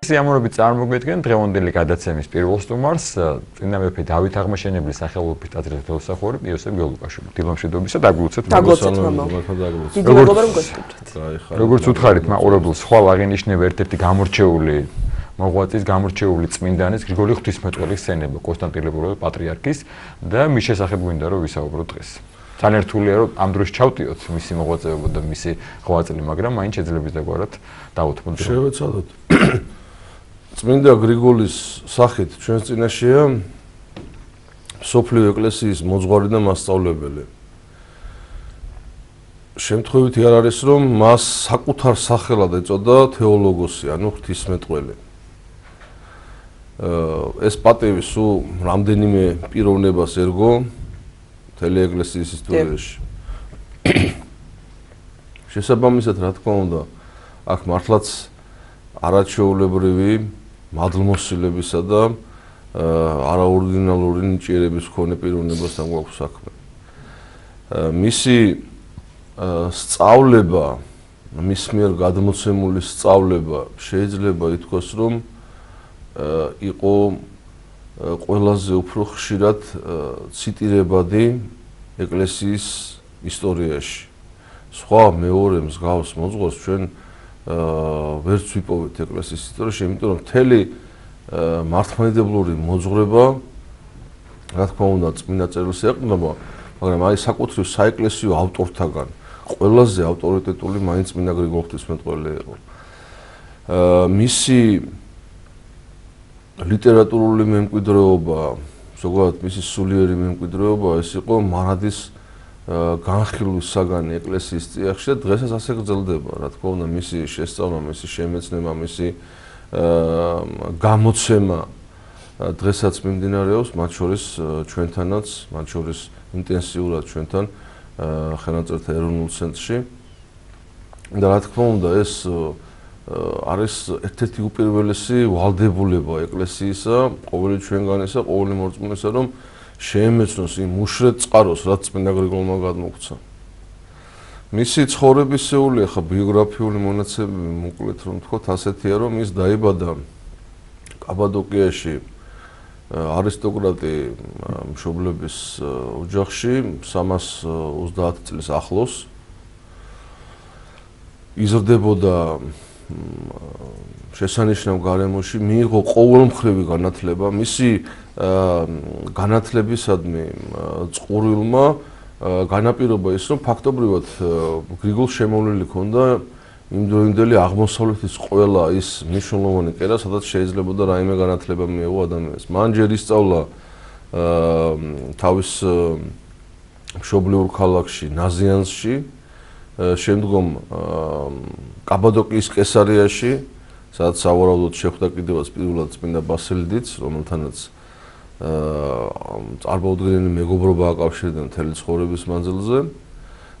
სიამოვნებით წარმოგვიდგენ დღევანდელი გადაცემის პირველ სტუმარს, წინა მეფე დავით აღმაშენებლის სახელობის ტაძრის მეთვალსახვევარი იოსებ გელუკაშვილი. დილომშვიდობისა და დაგლოცეთ. როგორც უთხარით მაყურებელს, ხვალ აღინიშნება ერთ-ერთი გამორჩეული მოღვაწის გამორჩეული წმინდანის გრიგოლი ღვთისმეტყველის სცენება კონსტანტინოპოლის პატრიარქის და მის შესახებ გვინდა რომ ვისაუბროთ დღეს. ძალიან რთულია რომ ამ დროს ჩავტიოთ მისი მოღვაწეობა და მისი ღვაწლი, მაგრამ მაინც შეძლებს დაგვარად დავუთმოთ. შევეცადოთ. წმინდა გრიგოლის სახით ჩვენს წინაშეა სოფლიო ეკლესიის მოძღვარი და მასწავლებელი. შემთხვევითი არ არის რომ მას საკუთარ სახელად ეწოდა თეოლოგოსი, ანუ ღვთისმეტყველი. ეს პატივი სულ რამდენიმე პიროვნებას ერგო მთელი ეკლესიის ისტორიაში. შესაბამისად, რა თქმა უნდა, აქ მართლაც არაჩვეულებრივი მადლმოსილებისა და არაორდინალური ნიჭიერების მქონე პიროვნებასთან გვაქვს საქმე. მისი სწავლება, მის მიერ გადმოცემული სწავლება შეიძლება ითქვას, რომ იყო ყველაზე უფრო ხშირად ციტირებადი ეკლესიის ისტორიაში. სხვა მეორე მსგავს მოძღვარს ჩვენ ვერც ვიპოვეთ ეკლესიის ისტორიაში, იმიტომ რომ მთელი მართლმადიდებლური მოძღვრება, რა თქმა უნდა, წმინდა წერილს ეყრდნობა, მაგრამ აი საკუთრივ საეკლესიო ავტორთაგან ყველაზე ავტორიტეტული მაინც წმინდა გრიგოლ ღვთისმეტყველი იყო. მისი ლიტერატურული მემკვიდრეობა, ზოგადად მისი სულიერი მემკვიდრეობა ეს იყო მარადის განხილვის საგანი ეკლესიის წიაღში და დღესაც ასე გრძელდება. რა თქმა უნდა, მისი შესწავლა, მისი შემეცნება, მისი გამოცემა დღესაც მიმდინარეობს, მათ შორის ჩვენთანაც, მათ შორის ინტენსიურად ჩვენთან ხელნაწერთა ეროვნულ ცენტრში. და რა თქმა უნდა, ეს არის ერთ-ერთი უპირველესი ვალდებულება ეკლესიისა, ყოველი ჩვენგანისა, ყოველი მორწმუნეისა, რომ შეემეცნოს იმ უშრეთ წყაროს, რაც წმინდა გრიგოლმა გადმოგვცა. მისი ცხოვრებისეული ახლა ბიოგრაფიული მონაცემები მოკლედ რომ ვთქვათ, ასეთია, რომ ის დაიბადა კაბადოკიაში არისტოკრატი მშობლების ოჯახში 330 წლის ახლოს. იზრდებოდა შესანიშნავ გარემოში, მიიღო ყოველმხრივი განათლება. მისი განათლებისადმი წყურვილმა განაპირობა ის, რომ ფაქტობრივად გრიგოლს შემოვლილი ჰქონდა იმდროინდელი აღმოსავლეთის ყველა ის მნიშვნელოვანი კერა, სადაც შეიძლებოდა რაიმე განათლება მიეღო ადამიანს. მან ჯერ ისწავლა თავის მშობლიურ ქალაქში, ნაზიანსში, შემდგომ კაბადოკიის კესარიაში, სადაც სავარაუდოდ შეხვდა კიდევაც პირველად წმინდა ბასილიდიც, რომელთანაც წარმოუდგენელი მეგობრობა აკავშირდა მთელი ცხოვრების მანძილზე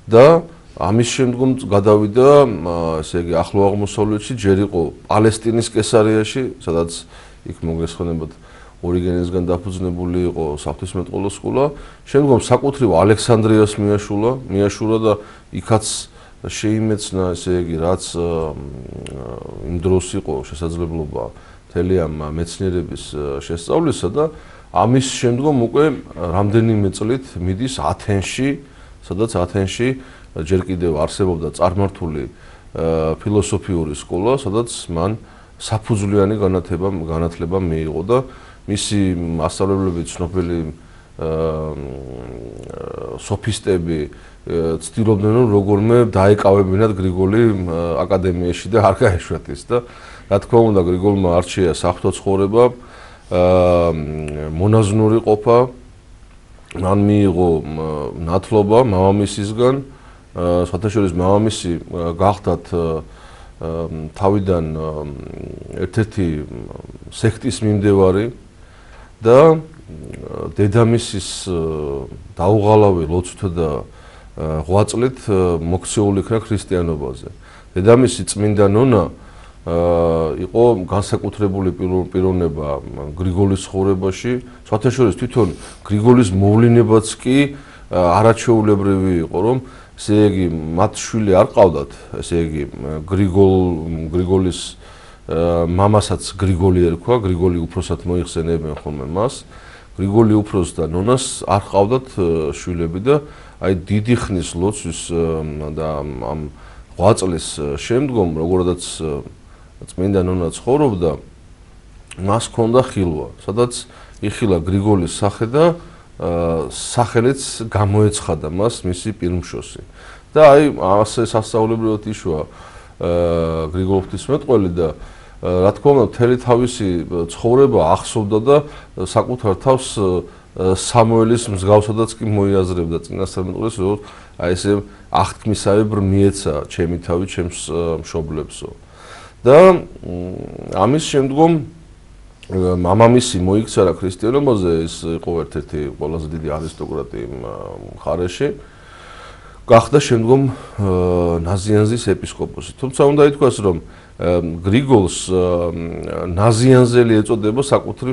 და ამის შემდგომ გადავიდა, ესე იგი, ახლო აღმოსავლეთში, ჯერ იყო პალესტინის კესარიაში, სადაც იქ მოგესხმებათ ორიგენისგან დაფუძნებული იყო საღვთისმეტყველო სკოლა, შემდგომ საკუთრივ ალექსანდრიას მიაშურა და იქაც შეიმეცნა, ესე იგი, რაც იმ დროს იყო შესაძლებლობა მთელი ამ მეცნიერების შესწავლისა და ამის შემდგომ უკვე რამდენიმე წლით მიდის ათენში, სადაც ათენში ჯერ კიდევ არსებობდა წარმართული ფილოსოფიური სკოლა, სადაც მან საფუძვლიანი განათლება მიიღო და მისი მასწავლებლები ცნობილი სოფისტები ცდილობდნენ რომ როგორმე დაეკავებინათ გრიგოლი აკადემიაში და არ გაეშვათ ის და რა თქმა უნდა გრიგოლმა არჩია საღვთო ცხოვრება, მონაზვნური ყოფა, მან მიიღო ნათლობა მამამისისგან, საერთაშორისო მამამისი გახდათ თავიდან ერთ-ერთი სექტის მიმდევარი და დედამისის დაუღალავი ლოცვით და ღვაწლით მოქცეული იქნა ქრისტიანობაზე. დედამისი წმინდა ნონა იყო განსაკუთრებული პიროვნება გრიგოლის ცხოვრებაში, საერთაშორისო თვითონ გრიგოლის მოვლენებაც კი არაჩვეულებრივი იყო, რომ ესე იგი მათ შვილი არ ყავდათ, ესე იგი გრიგოლის მამასაც გრიგოლი ერქვა, გრიგოლი უფროსად მოიხსენებენ ხოლმე მას. გრიგოლი უფროს და ნონას არ ჰყავდათ შვილები და აი დიდი ხნის ლოცვის და ამ 8 წლის შემდგომ, როგორაც წმინდა ნონა ცხოვრობდა, მას ჰქონდა ხილვა, სადაც იხილა გრიგოლის სახე და სახელიც გამოეცხადა მას მისი პირმშოსი. და აი ასე სასწაულებრივად იშვა გრიგოლ ღვთისმეტყველი და რა თქმა უნდა მთელი თავისი ცხოვრება ახსოვდა და საკუთარ თავს სამუელის მსგავსადაც კი მოიაზრებდა წინასწარმეტყველს, რომ აი ესე აღთქმისავებრ მიეცა ჩემი თავი ჩემს მშობლებსო. და ამის შემდგომ მამამისი მოიქცარა ქრისტიანობაზე, ის იყო ერთ-ერთი ყველაზე დიდი არისტოკრატი მხარეში. გახდა შემდგომ ნაზიანზის ეპისკოპოსი. თუმცა უნდა ითქვას, რომ გრიგოლს ნაზიანზელი ეწოდება საკუთრივ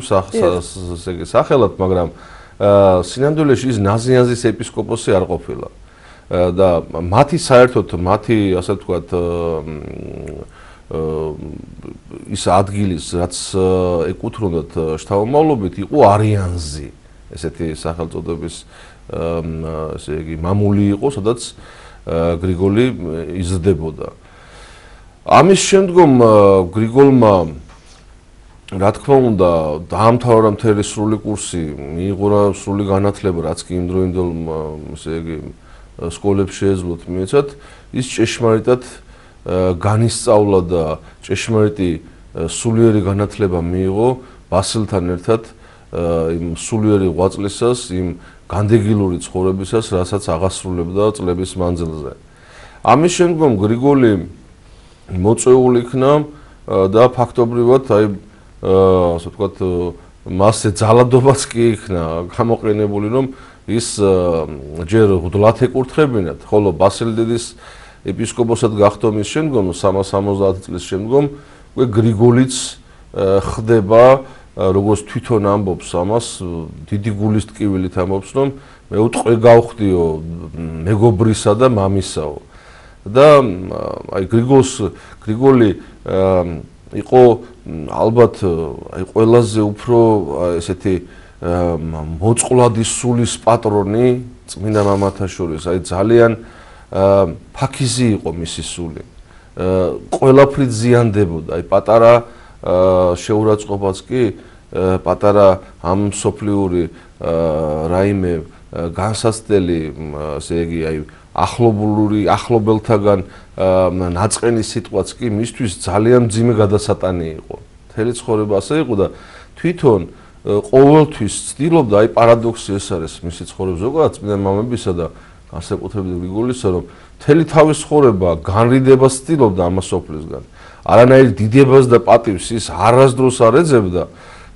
სახელად, მაგრამ სინამდვილეში ის ნაზიანზის ეპისკოპოსი არ ყოფილა. და მათი საერთოდ ასე ვთქვათ ის ადგილის, რაც ეკუთვნოდათ შთამომავლობით, იყო არიანზი. ესეთი სახელწოდების ესე იგი მამული იყო, სადაც გრიგოლი იზრდებოდა. ამის შემდგომ გრიგოლმა რა თქმა უნდა დაამთავრა მთელი სრული კურსი, მიიღო სრული განათლება, რაც კი იმდროინდელ ესე იგი სკოლებში შეეძლოთ მიეცათ, ის ჭეშმარიტად განისწავლა და ჭეშმარიტი სულიერი განათლება მიიღო ბასილთან ერთად იმ სულიერი 8 წლისას, იმ განდეგილური ცხოვრებისას, რასაც აღასრულებდა წლების მანძილზე. ამის შემდგომ გრიგოლი მოწვეული იქნა და ფაქტობრივად აი ასე ვთქვათ მასზე ძალადობაც კი იქნა გამოყენებული, რომ ის ჯერ ღვდლად ეკურთხებინათ, ხოლო ბასილ დედის ეპისკოპოსად გახდომის შემდგომ 370 წლის შემდგომ უკვე გრიგოლიც ხდება, როგორც თვითონ ამბობს ამას, დიდი გულის ტკივილით ამბობს, რომ მე უტყვე გავხდიო მეგობრისა და მამისაო. და აი გრიგოლი იყო ალბათ აი ყველაზე უფრო ესეთი მოწყვლადი სულის პატრონი წმინდა მამათა შორის, აი ძალიან ფაქიზი იყო მისი სული. ყველაფრით ზიანდებოდა, აი პატარა შეურაცხყოფაც კი, პატარა ამ სოფლიური რაიმე განსაცდელი, ესე იგი აი ახლობელთაგან ნაწყენი სიტყვაც კი მისთვის ძალიან მძიმე გადასატანი იყო. მთელი ცხოვრება ასე იყო და თვითონ ყოველთვის ცდილობდა, აი პარადოქსი ეს არის მისი ცხოვრების ზოგადად წმინდა მამებისა და განსაკუთრებით გრიგოლისა, რომ მთელი თავის ცხოვრება განრიდებას ცდილობდა ამ სოფლისგან. არანაირ დიდებას და პატივს ის არასდროს არ ეძებდა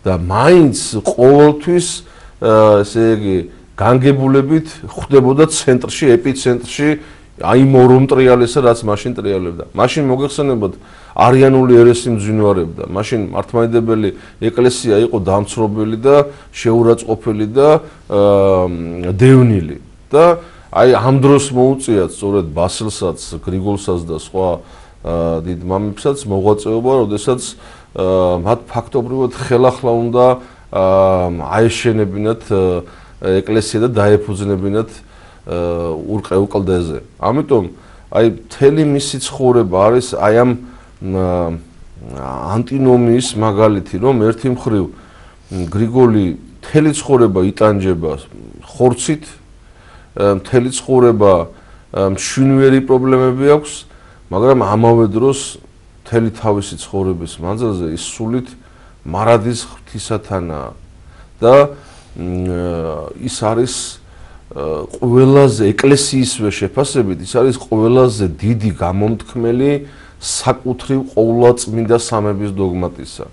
და მაინც ყოველთვის ესე იგი განგებულებით ხვდებოდა ცენტრში, ეპიცენტრში, აი მორომ ტრიალისა, რაც მაშინ ტრიალებდა. მაშინ მოგეხსენებათ არიანული ერესი მძინვარებდა. მაშინ მართლმადიდებელი ეკლესია იყო დამცრობელი და შეურაცხყოფელი და დევნილი. და აი ამ დროს მოუწიათ სწორედ ბასილსაც, გრიგოლსაც და სხვა დიდ მამებსაც მოღვაწეობა, როდესაც მათ ფაქტობრივად ხელახლა უნდა აეშენებინათ ეკლესია და დაეფუძნებინათ ურყევ კლდეზე. ამიტომ აი მთელი მისი ცხოვრება არის აი ამ ანტინომიის მაგალითი, რომ ერთი მხრივ გრიგოლი მთელი ცხოვრება იტანჯება ხორცით, მთელი ცხოვრება მშვინვერი პრობლემები აქვს, მაგრამ ამავე დროს მთელი თავისი ცხოვრების მანძილზე ის სულით მარადის ღვთისათანაა და ის არის ყველაზე ეკლესიისვე შეფასებით, ის არის ყველაზე დიდი გამომთქმელი საკუთრივ ყოვლადწმინდა სამების დოგმატისა.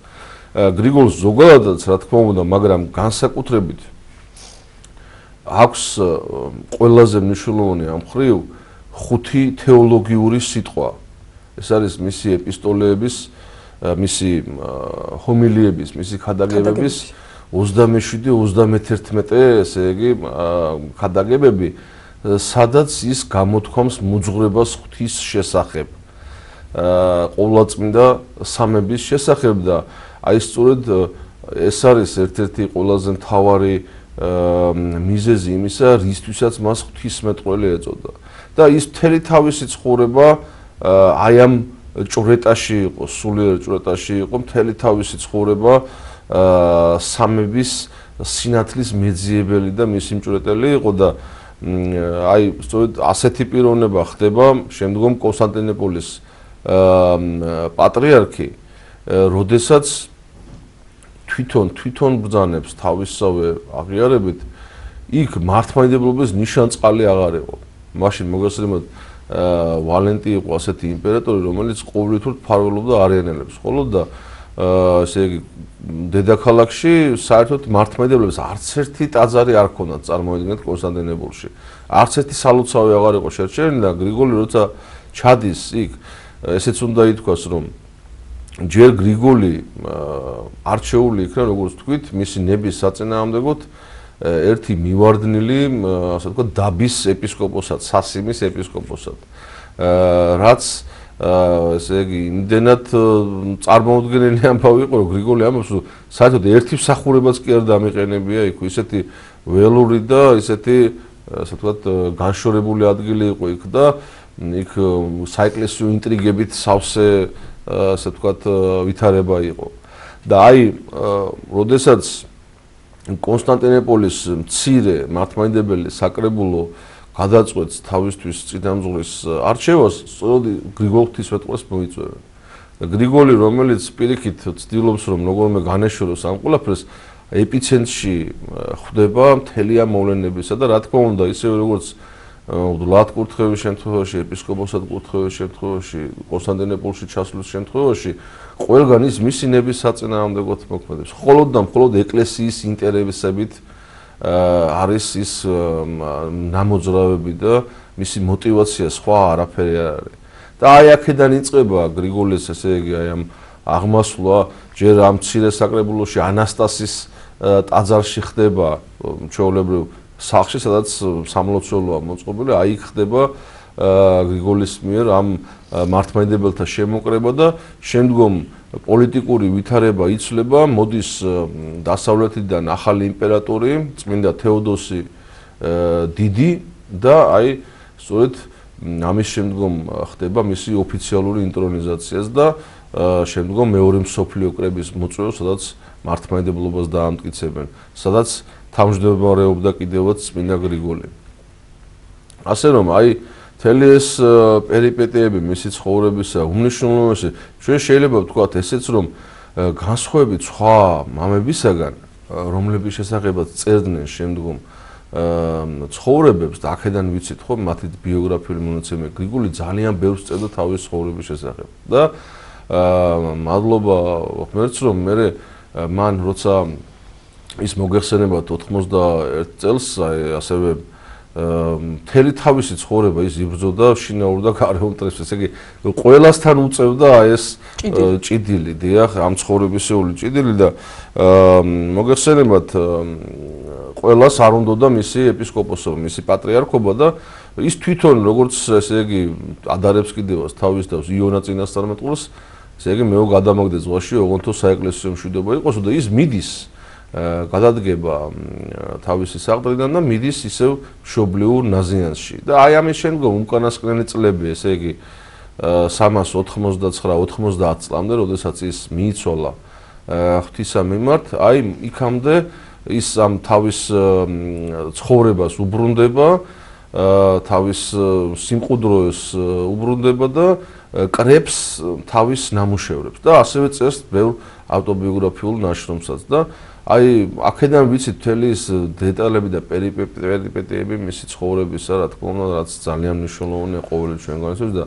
გრიგოლს ზოგადადაც რა თქმა უნდა, მაგრამ განსაკუთრებით აქვს ყველაზე მნიშვნელოვანი ამ მხრივ 5 თეოლოგიური სიტყვა. ეს არის მისი ეპისტოლეების, მისი ჰომილიების, მისი ქადაგებების 27-31 ესე იგი ქადაგებები, სადაც ის გამოთქვამს მუძღვრებას ღვთის შესახებ. ყოვლადწმინდა სამების შესახებ და აი სწორედ ეს არის ერთ-ერთი ყველაზე მთავარი მიზეზი იმისა, რისთვისაც მას ღვთისმეტყველი ეწოდა. და ის მთელი თავისი ცხოვრება აი ამ ჭვრეტაში იყო, სულიერ ჭვრეტაში იყო, მთელი თავისი ცხოვრება სამების სინათლის მეძიებელი და მისი მჭვრეტელი იყო და აი სწორედ ასეთი პიროვნება ხდება შემდგომ კონსტანტინოპოლის პატრიარქი, როდესაც თვითონ ბრძანებს თავისსავე აღიარებით, იქ მართლმადიდებლობის ნიშანწყალი აღარ იყო. მაშინ მოგესალმებით ვალენტი იყო ასეთი იმპერატორი, რომელიც ყოველთვის ფარველობდა არიანელებს, ხოლო და ესე იგი დედაქალაქში საერთოდ მართლმადიდებლებს არც ერთი ტაძარი არ ქონდათ, წარმოიდგინეთ კონსტანტინოპოლში. არც ერთი სალოცავი აღარ იყო შერჩეული და გრიგოლი როცა ჩადის იქ, ესეც უნდა ითქვას, რომ ჯერ გრიგოლი არჩეული იქნა, როგორც თქვით, მისი ნების საწინააღმდეგოდ ერთი მივარდნილი, ასე ვთქვათ, დაბის ეპისკოპოსად, სასიმის ეპისკოპოსად. რაც ესე იგი იმდენად წარმოუდგენელი ამბავი იყო, რომ გრიგოლი ამბობს, რომ საერთოდ ერთი მსახურებაც კი არ დამიყენებია იქ, ისეთი ველური და ისეთი, ასე ვთქვათ, განშორებული ადგილი იყო იქ და იქ საეკლესიო ინტრიგებით სავსე, ასე ვთქვათ, ვითარება იყო. და აი, როდესაც კონსტანტინოპოლის მცირე მართლმადიდებელი საკრებულო გადაწყვეტს თავისთვის წინამძღვრის არჩევას, სწორედ გრიგოლ ღვთისმეტყველს მოიწვევენ. და გრიგოლი, რომელიც პირიქით ცდილობს, რომ როგორმე განეშოროს ამ ყველაფერს, ეპიცენტრში ხვდება მთელი ამ მოვლენებისა და რა თქმა უნდა, ისევე როგორც ვლად კურთხევის შემთხვევაში, ეპისკოპოსად კურთხევის შემთხვევაში, კონსტანტინოპოლში ჩასვლის შემთხვევაში, ყველგან ის მისი ნების საწინააღმდეგოდ მოქმედებს. მხოლოდ და მხოლოდ ეკლესიის ინტერესებით არის ის ნამოძრავები და მისი мотиваცია სხვა არაფერი არ არის. და აი აქედან იწყება გრიგოლის, ესე იგი, აი ამ აღმასვლა, ჯერ ამ მცირე საკრებულოში ანასტასის ტაძარში ხდება, ჩვეულებრივ სახლში, სადაც სამლოცველოა მოწყობილი, აი იქ ხდება გრიგოლის მიერ ამ მართლმადიდებელთა შემოკრება და შემდგომ პოლიტიკური ვითარება იცვლება, მოდის დასავლეთიდან ახალი იმპერატორი, წმინდა თეოდოსი დიდი და აი სწორედ ამის შემდგომ ხდება მისი ოფიციალური ინტრონიზაციაც და შემდგომ მეორე მსოფლიო კრების მოწვევა, სადაც მართლმადიდებლობას დაამტკიცებენ, სადაც თავმჯდომარეობდა კიდევაც წმინდა გრიგოლი. ასე რომ აი მთელი ეს პერიპეტიები მისი ცხოვრებისა უმნიშვნელოვანესი, ჩვენ შეიძლება ვთქვათ ესეც, რომ განსხვავებით სხვა მამებისაგან, რომლების შესახებაც წერდნენ შემდგომ ცხოვრებებს და აქედან ვიცით ხო მათი ბიოგრაფიული მონაცემები, გრიგოლი ძალიან ბევრს წერდა თავის ცხოვრების შესახებ. და მადლობა ღმერთს, რომ მე მან როცა ის მოგეხსენებათ 91 წელს, ასევე მთელი თავისი ცხოვრება ის იბრძოდა შინაურ და გარეულ მტრებს, ესე იგი ყველასთან უწევდა ეს ჭიდილი, დიახ, ამ ცხოვრებისეული ჭიდილი და მოგეხსენებათ ყველას არ უნდოდა მისი ეპისკოპოსობა, მისი პატრიარქობა და ის თვითონ როგორც ესე იგი ადარებს კიდევაც თავის თავს იონა წინასწარმეტყველს, ესე იგი მეო გადამაგდე ზღვაში, ოღონდ საეკლესიო მშვიდობა იყოს და ის მიდის გადადგება თავისი საყდრიდან და მიდის ისევ მშობლიურ ნაზიანსში. და აი ამის შემდგომ უკანასკნელი წლები, ესე იგი 399-90 წლამდე, როდესაც ის მიიცვალა ღვთისა მიმართ, აი იქამდე ის ამ თავის ცხოვრებას უბრუნდება, თავის სიმყუდროებს უბრუნდება და კრებს თავის ნამუშევრებს და ასევე წერს ბევრ ავტობიოგრაფიულ ნაშრომსაც და აი აქედან ვიცით მთელი ის დეტალები და პერიპეტიები მისი ცხოვრებისა, რა თქმა უნდა, რაც ძალიან მნიშვნელოვანია ყოველი ჩვენგანისთვის და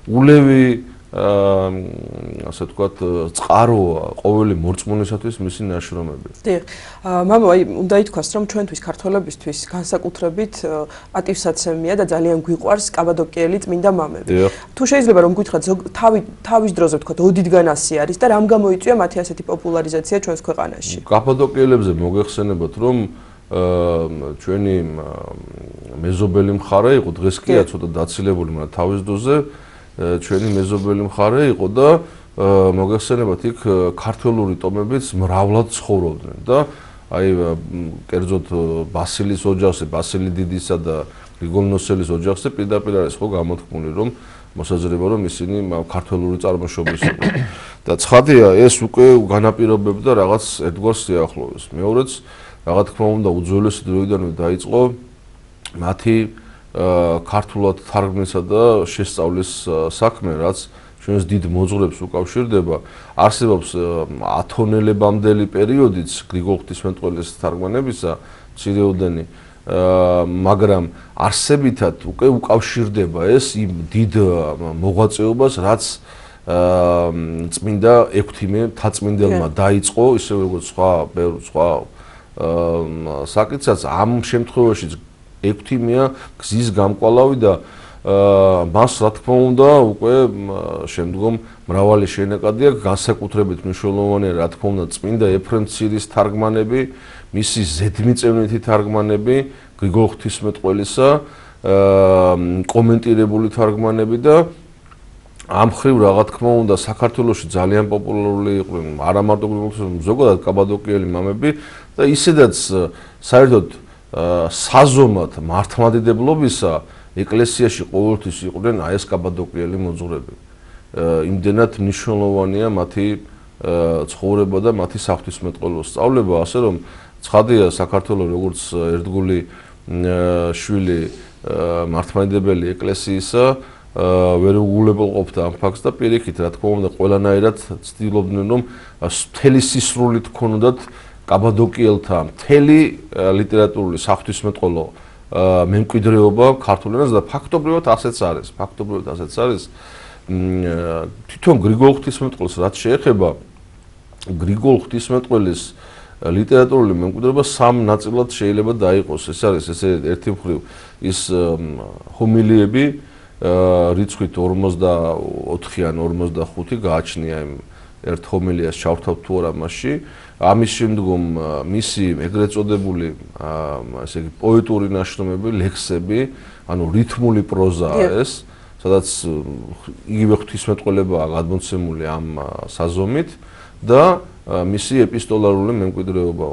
ულევი ასე ვთქვათ, წყაროა ყოველი მორწმუნისათვის მისი ნაშრომები. დიახ. მამო, აი უნდა ითქვას, რომ ჩვენთვის ქართველებისთვის განსაკუთრებით პატივსაცემია და ძალიან გვიყვარს კაბადოკიელი წმინდა მამები. თუ შეიძლება რომ გითხრათ, თავის დროზე ვთქვათ, ოდითგან ასე არის და რამ გამოიწვია მათი ასეთი პოპულარიზაცია ჩვენს ქვეყანაში? კაბადოკიელებზე მოგეხსენებათ, რომ ჩვენი მეზობელი მხარე იყო, დღეს კი ცოტა დაცილებული, მაგრამ თავის დროზე ჩვენი მეზობელი მხარე იყო და მოგეხსენებათ იქ ქართველური ტომებიც მრავლად ცხოვრობდნენ და აი კერძოდ ბასილის ოჯახზე, ბასილი დიდისა და გრიგოლ ნოსელის ოჯახზე პირდაპირ არის ხო გამოთქმული რომ მოსაზრება რომ ისინი ქართველური წარმოშობის იყვნენ. და ცხადია ეს უკვე განაპირობებდა რაღაც ერთგვარ სიახლოვეს. მეორეც რა თქმა უნდა უძველესი დროიდანვე დაიწყო მათი ქართულად თარგმნისა და შესწავლის საქმე, რაც ჩვენს დიდ მოძღვრებს უკავშირდება. არსებობს ათონელებამდელი პერიოდიც გრიგოლ ღვთისმეტყველის თარგმანებისა მცირეოდენი, მაგრამ არსებითად უკვე უკავშირდება ეს იმ დიდ მოღვაწეობას, რაც წმინდა ექვთიმე მთაწმინდელმა დაიწყო, ისე როგორც სხვა საკითხსაც ამ შემთხვევაშიც ექვთიმეა გზის გამკვალავი და მას რა თქმა უნდა უკვე შემდგომ მრავალი შენაკადი აქვს, განსაკუთრებით მნიშვნელოვანია რა თქმა უნდა წმინდა ეფრემ ცირის თარგმანები, მისი ზედმიწევნითი თარგმანები, გრიგოლ ღვთისმეტყველისა, კომენტირებული თარგმანები და ამ ხრივ რა თქმა უნდა საქართველოში ძალიან პოპულარული იყვნენ არა მარტო ზოგადად კაბადოკიელი მამები და ისედაც საერთოდ საზომად მართლმადიდებლობისა ეკლესიაში ყოველთვის იყვნენ აი ეს კაბადოკიელი მოძღვრები. იმდენად მნიშვნელოვანია მათი ცხოვრება და მათი საღვთისმეტყველო სწავლება, ასე რომ ცხადია საქართველოს როგორც ერთგული შვილი მართლმადიდებელი ეკლესიისა ვერ უგულებელყოფდა ამ ფაქტს და პირიქით რა თქმა უნდა ყველანაირად ცდილობდნენ რომ მთელი სისრულით ქონოდათ კაბადოკიელთა მთელი ლიტერატურული საღვთისმეტყველო მემკვიდრეობა ქართულ ენაზე და ფაქტობრივად ასეც არის. თვითონ გრიგოლ ღვთისმეტყველს რაც შეეხება გრიგოლ ღვთისმეტყველის ლიტერატურული მემკვიდრეობა სამ ნაწილად შეიძლება დაიყოს. ეს არის ესე ერთი მხრივ ის ჰომილიები რიცხვით 44 ან 45 გააჩნია იმ ერთ ჰომილიას ჩავრთავთ თუ არა მასში. ამის შემდგომ მისი ეგრეთ წოდებული ესე იგი პოეტური ნაშრომები, ლექსები, ანუ რითმული პროზაა ეს, სადაც იგივე ღვთისმეტყველებაა გადმოცემული ამ საზომით და მისი ეპისტოლარული მემკვიდრეობა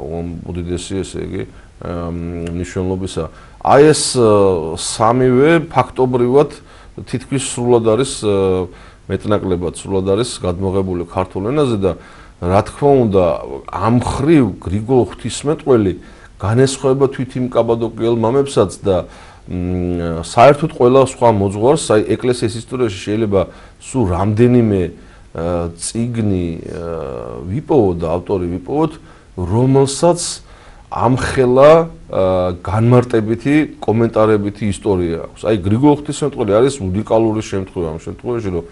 უდიდესი ესე იგი მნიშვნელობისა. აი ეს სამივე ფაქტობრივად თითქმის სრულად არის მეტნაკლებად სრულად არის გადმოღებული ქართულ ენაზე და რა თქმა უნდა ამ ხრივ გრიგოლ ღვთისმეტყველი განესხვავება თვით იმ კაბადოკიელ მამებსაც და საერთოდ ყველა სხვა მოძღვარს, აი ეკლესიის ისტორიაში შეიძლება სულ რამდენიმე წიგნი ვიპოვოთ და ავტორი ვიპოვოთ, რომელსაც ამხელა განმარტებითი კომენტარებითი ისტორია აქვს. აი გრიგოლ ღვთისმეტყველი არის უნიკალური შემთხვევა ამ შემთხვევაში, რომ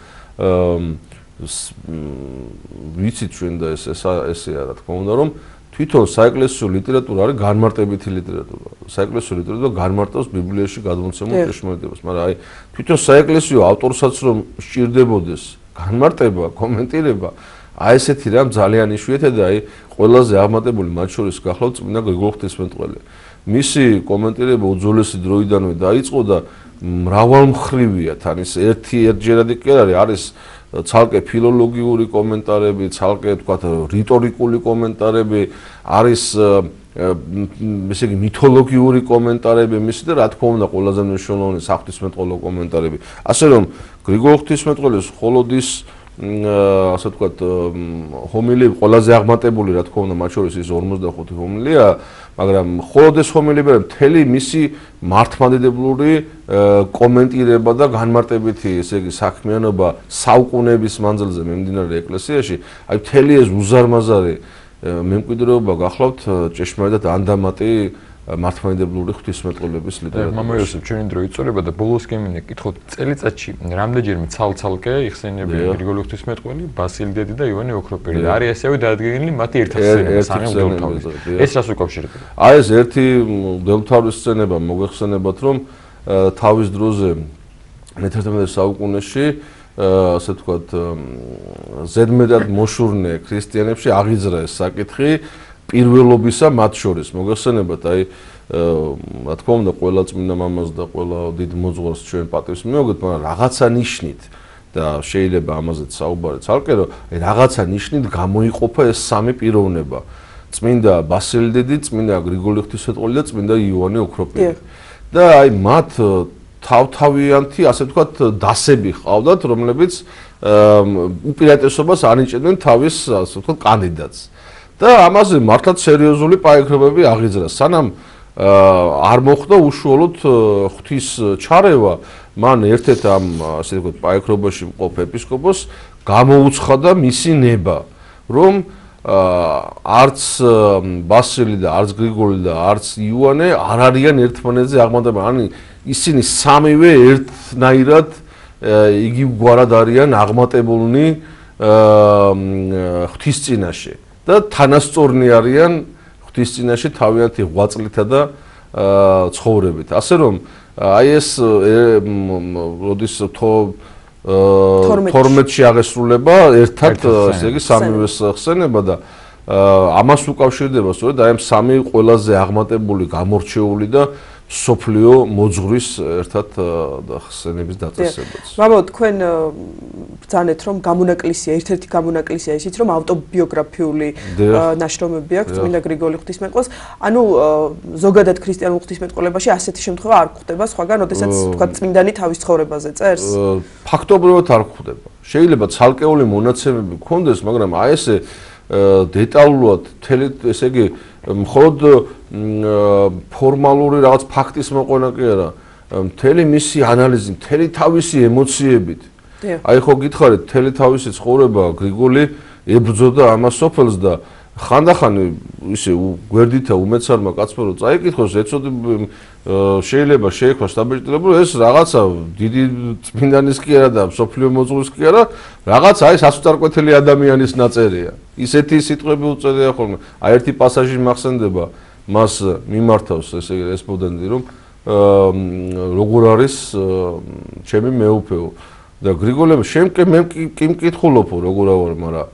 ვიცით ჩვენ და ესეა რა თქმა უნდა, რომ თვითონ საეკლესიო ლიტერატურა არის განმარტებითი ლიტერატურა. საეკლესიო ლიტერატურა განმარტავს ბიბლიაში გადმოცემულ ჭეშმარიტებას, მაგრამ აი თვითონ საეკლესიო ავტორსაც რომ სჭირდებოდეს განმარტება, კომენტირება, აი ესეთი რამ ძალიან იშვიათია და აი ყველაზე აღმატებული მათ შორის გახლავთ წმინდა გრიგოლ ღვთისმეტყველი. მისი კომენტირება უძველესი დროიდანვე დაიწყო და მრავალმხრივია თან ის ერთჯერადი კი არ არის ცალკე ფილოლოგიური კომენტარები, ცალკე თქვათ რიტორიკული კომენტარები, არის ესე იგი მითოლოგიური კომენტარები, მისი და რა თქმა უნდა ყველაზე მნიშვნელოვანი საღვთისმეტყველო კომენტარები. ასე რომ გრიგოლ ღვთისმეტყველის ხოლოდის ასე ვთქვათ ჰომილიები ყველაზე აღმატებული რა თქმა უნდა მათ შორის ის 45 ჰომილია, მაგრამ მხოლოდ ეს ჰომილიები მთელი მისი მართლმადიდებლური კომენტირება და განმარტებითი ესე იგი საქმიანობა საუკუნეების მანძილზე მიმდინარე ეკლესიაში, აი მთელი ეს უზარმაზარი მემკვიდრეობა გახლავთ ჭეშმარიტად ანდამატი მართლმადიდებლური ღვთისმეტყველების ლიტერატურაში. მამაიოსებ ჩვენი დრო იწურება და ბოლოს გემინე კითხოთ წელიწადში რამდენჯერმე ცალ-ცალკე იხსენებიან გრიგოლ ღვთისმეტყველი, ბასილი დედი და ივანე ოქროპირი და არის ასევე დადგენილი მათი ერთად სცენება, ეს რას უკავშირდება? აი ეს ერთი მღვდელმთავრის სცენება მოგეხსენებათ რომ თავის დროზე მე-11 საუკუნეში ასე ვთქვათ ზედმეტად მოშურნე ქრისტიანებში აღიძრა ეს საკითხი პირველობისა მათ შორის მოგეხსენებათ აი რა თქმა უნდა ყველა წმინდა მამას და ყველა დიდ მოძღვარს ჩვენ პატივს მივაგებთ, მაგრამ რაღაცა ნიშნით და შეიძლება ამაზეც საუბარი ცალკე რომ რაღაცა ნიშნით გამოიყოფა ეს სამი პიროვნება. წმინდა ბასილი დიდი, წმინდა გრიგოლი ღვთისმეტყველი და წმინდა იოანე ოქროპირი. და აი მათ თავთავიანთი, ასე ვთქვათ, დასები ჰყავდათ, რომლებიც უპირატესობას ანიჭებდნენ თავის, ასე ვთქვათ, კანდიდატს. და ამაზე მართლაც სერიოზული პაექრობები აღიძრა. სანამ არ მოხდა უშუალოდ ღვთის ჩარევა, მან ერთ-ერთ ამ, ასე ვთქვათ, პაექრობაში მყოფ ეპისკოპოსს გამოუცხადა მისი ნება, რომ არც ბასილი და არც გრიგოლი და არც იოანე არ არიან ერთმანეთზე აღმატებულნი. ანუ ისინი სამივე ერთნაირად იგივგვარად არიან აღმატებულნი ღვთის წინაშე და თანასწორნი არიან ღვთის წინაშე თავიანთი ღვაწლითა და ცხოვრებით. ასე რომ აი ეს როდის 12-ში აღესრულება ერთად, ესე იგი სამივეს ხსენება და ამას უკავშირდება სწორედ აი ამ სამი ყველაზე აღმატებული, გამორჩეული და სოფლიო მოძღვრის ერთად ხსენების დაწესებაც. მამაო, თქვენ ბრძანეთ რომ გამონაკლისია, ერთ-ერთი გამონაკლისია ისიც რომ ავტობიოგრაფიული ნაშრომები აქვს წმინდა გრიგოლი ღვთისმეტყველს. ანუ ზოგადად ქრისტიანულ ღვთისმეტყველებაში ასეთი შემთხვევა არ გვხდება სხვაგან, როდესაც თქვა წმინდანი თავის ცხოვრებაზე წერს? ფაქტობრივად არ გვხდება. შეიძლება ცალკეული მონაცემები გქონდეს, მაგრამ აი ესე დეტალურად ესე იგი მხოლოდ ფორმალური რაღაც ფაქტის მოყვანა კი არა, მთელი მისი ანალიზი, მთელი თავისი ემოციებით. აი ხო გითხარით, მთელი თავისი ცხოვრება გრიგოლი ებრძოდა ამას სოფელს და ხანდახან ისე გვერდითა უმეცარმა კაცმა რომ წაიკითხოს, შეიძლება შეექვას დაბეჭდილება, რომ ეს რაღაცა დიდი წმინდანის კი არა და სოფლიო მოძღვრის კი არა, რაღაცა აი სასწარკვეთილი ადამიანის ნაწერია. ისეთი სიტყვები უწერია ხოლმე. აი ერთი პასაჟი მახსენდება, მას მიმართავს ესე რესპონდენტი, რომ როგორ არის ჩემი მეუფეო და გრიგოლემ შემკე მე კი მკითხულობო როგორ ვარ, მაგრამ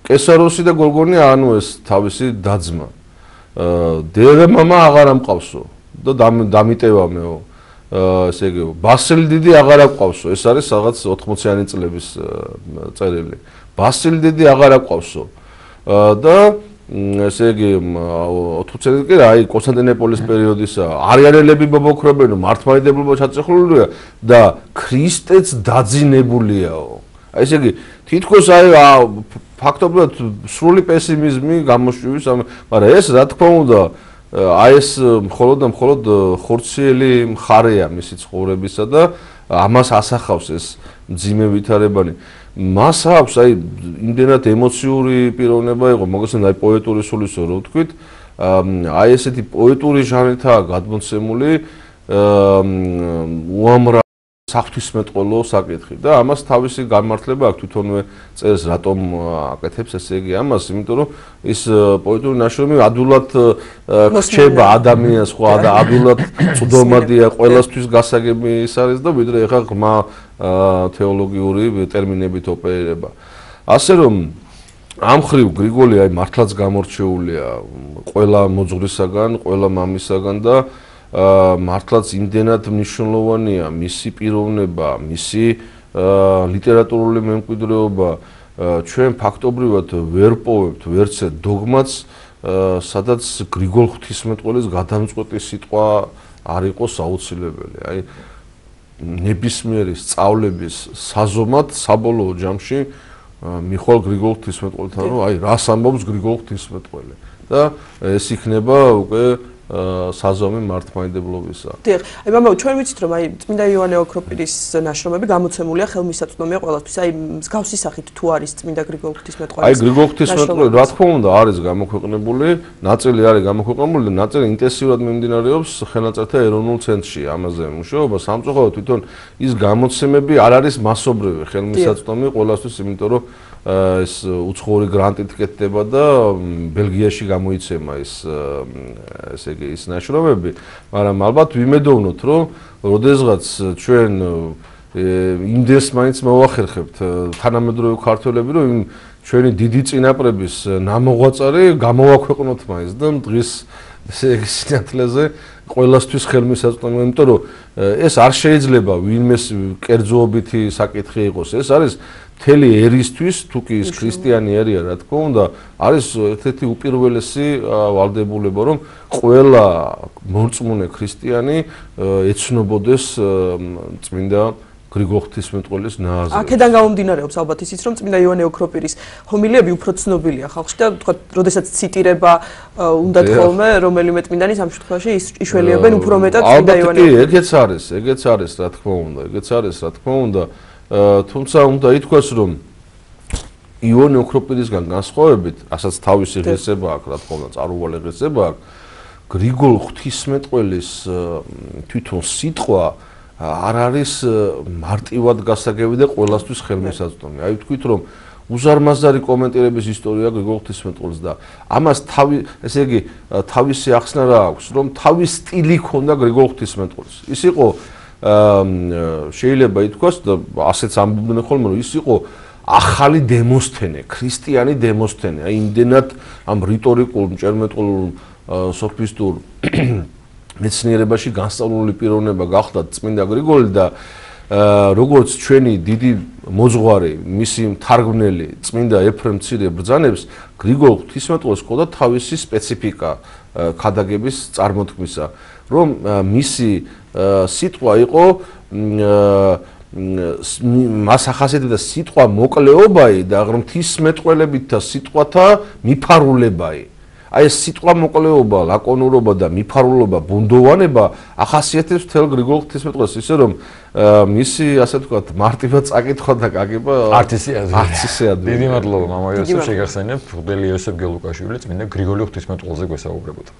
კესაროსი და გორგონი ანუ ეს თავისი დაძმა. დედა მამა აღარ ამყავსო და დამიტევამეო. ესე იგი ბასილი დიდი აღარ ამყავსო. ეს არის რაღაც 80-იანი წლების წერილი. ბასილი დიდი აღარ ამყავსო. და ესე იგი 80-იანი კი რა, აი კონსტანტინოპოლის პერიოდისა არიანელები მობოქრობენ, მართლმადიდებლობა ჩაწეხლულია და ქრისტეც დაძინებულიაო. აი ესე იგი თითქოს აი ფაქტობრივად სრული პესიმიზმი გამოშვივის, მაგრამ ეს რა თქმა უნდა აი ეს მხოლოდ და მხოლოდ ხორციელი მხარეა მისი ცხოვრებისა და ამას ასახავს ეს მძიმე ვითარებანი. მას აქვს აი იმდენად ემოციური პიროვნება იყო, მოგესალმებით აი პოეტური სულისო რო ვთქვით, აი ესეთი პოეტური ჟანრითაა გადმოცემული უამრავ საღვთისმეტყველო საკითხი და ამას თავისი განმართლება აქვს, თვითონვე წერს რატომ აკეთებს ესე იგი ამას, იმიტომ რომ ის პოეტური ნაშრომი ადვილად რჩება ადამიანს, ხო და ადვილად წვდომადია, ყველასთვის გასაგები ის არის და ვიდრე ეხა ღრმა თეოლოგიური ტერმინებით ოპერირება. ასე რომ ამ ხრივ გრიგოლი აი მართლაც გამორჩეულია ყველა მოძღვრისაგან, ყველა მამისაგან და მართლაც იმდენად მნიშვნელოვანია მისი პიროვნება, მისი ლიტერატურული მემკვიდრეობა, ჩვენ ფაქტობრივად ვერ პოვებთ ვერცერთ დოგმაც, სადაც გრიგოლ ღვთისმეტყველის გადამწყვეტი სიტყვა არ იყოს აუცილებელი. აი ნებისმიერი სწავლების საზომად საბოლოო ჯამში მიხვალ გრიგოლ ღვთისმეტყველთან, რომ აი რას ამბობს გრიგოლ ღვთისმეტყველი და ეს იქნება უკვე საზომი მართლმადიდებლობისა. დიახ, აი მამაო, ჩვენ ვიცით რომ აი წმინდა იოანე ოქროპირის ნაშრომები გამოცემულია ხელმისაწვდომია ყველასთვის. აი მსგავსი სახით თუ არის წმინდა გრიგოლ ღვთისმეტყველის. აი გრიგოლ ღვთისმეტყველი რა თქმა უნდა არის გამოქვეყნებული, ნაწილი არის გამოქვეყნებული და ნაწილი ინტენსიურად მიმდინარეობს ხელნაწერთა ეროვნულ ცენტრში. ამაზე მუშაობა სამწუხაროდ თვითონ ის გამოცემები არ არის მასობრივი ხელმისაწვდომი ყველასთვის, იმიტომ რომ ეს უცხოური გრანტით კეთდება და ბელგიაში გამოიცემა ესე იგი ის ნაშრომები, მაგრამ ალბათ ვიმედოვნოთ, რომ როდესღაც ჩვენ იმდენს მაინც მოვახერხებთ თანამედროვე ქართველები, რომ იმ ჩვენი დიდი წინაპრების ნამოღვაწარი გამოვაქვეყნოთ მაინც და დღის ესე იგი სინათლეზე ყველასთვის ხელმისაწვდომია, იმიტომ რომ ეს არ შეიძლება ვინმეს კერძოობითი საკითხი იყოს. ეს არის მთელი ერისთვის, თუ კი ის ქრისტიანი ერია, რა თქმა უნდა, არის ერთ-ერთი უპირველესი ვალდებულება, რომ ყველა მორწმუნე ქრისტიანი ეცნობოდეს წმინდა გრიგოლ ღვთისმეტყველის ნააზრევს. აქედან გამომდინარეობს ალბათ ისიც, რომ წმინდა იოანე ოქროპირის ჰომილიები უფრო ცნობილია ხალხში და თქვა, როდესაც ციტირება უნდათ ხოლმე რომელიმე წმინდანის ამ შემთხვევაში იშველიებენ უფრო მეტად წმინდა იოანე. ალბათ კი, ეგეც არის, რა თქმა უნდა, ეგეც არის, რა თქმა უნდა. თუმცა უნდა ითქვას, რომ იოანე ოქროპირისგან განსხვავებით, ასაც თავისი ღირსება აქვს, რა თქმა უნდა, წარუვალი ღირსება აქვს, გრიგოლ ღვთისმეტყველის თვითონ სიტყვა არ არის მარტივად გასაგები და ყველასთვის ხელმისაწვდომი. აი ვთქვით, რომ უზარმაზარი კომენტირების ისტორია გრიგოლ ღვთისმეტყველს და ამას ესე იგი თავისი ახსნა რა აქვს, რომ თავის სტილი ჰქონდა გრიგოლ ღვთისმეტყველს. ის იყო შეიძლება ითქვას და ასეც ამბობდნენ ხოლმე, რომ ის იყო ახალი დემოსთენე, ქრისტიანი დემოსთენე. აი იმდენად ამ რიტორიკულ, მჭერმეტყველურ, სოფისტურ მეცნიერებაში განსწავლული პიროვნება გახდა წმინდა გრიგოლი და როგორც ჩვენი დიდი მოძღვარი, მისი მთარგმნელი წმინდა ეფრემ მცირე ბრძანებს, გრიგოლ ღვთისმეტყველს ჰქონდა თავისი სპეციფიკა ქადაგების წარმოთქმისა, რომ მისი სიტყვა იყო მას ახასიათებდა სიტყვა მოკლეობაი და ღვთისმეტყველებით და სიტყვათა მიფარულებაი. აი ეს სიტყვა მოკლეობა, ლაკონურობა და მიფარულობა, ბუნდოვანება ახასიათებს მთელ გრიგოლ ღვთისმეტყველს, ისე რომ მისი ასე ვთქვათ, მარტივად წაკითხვა და გაგება არც ისე ადვილი. დიდი მადლობა მამა იოსებ, შეგახსენებ, მღვდელი იოსებ გელუკაშვილი წმინდა გრიგოლი ღვთისმეტყველზე გვესაუბრებოდა.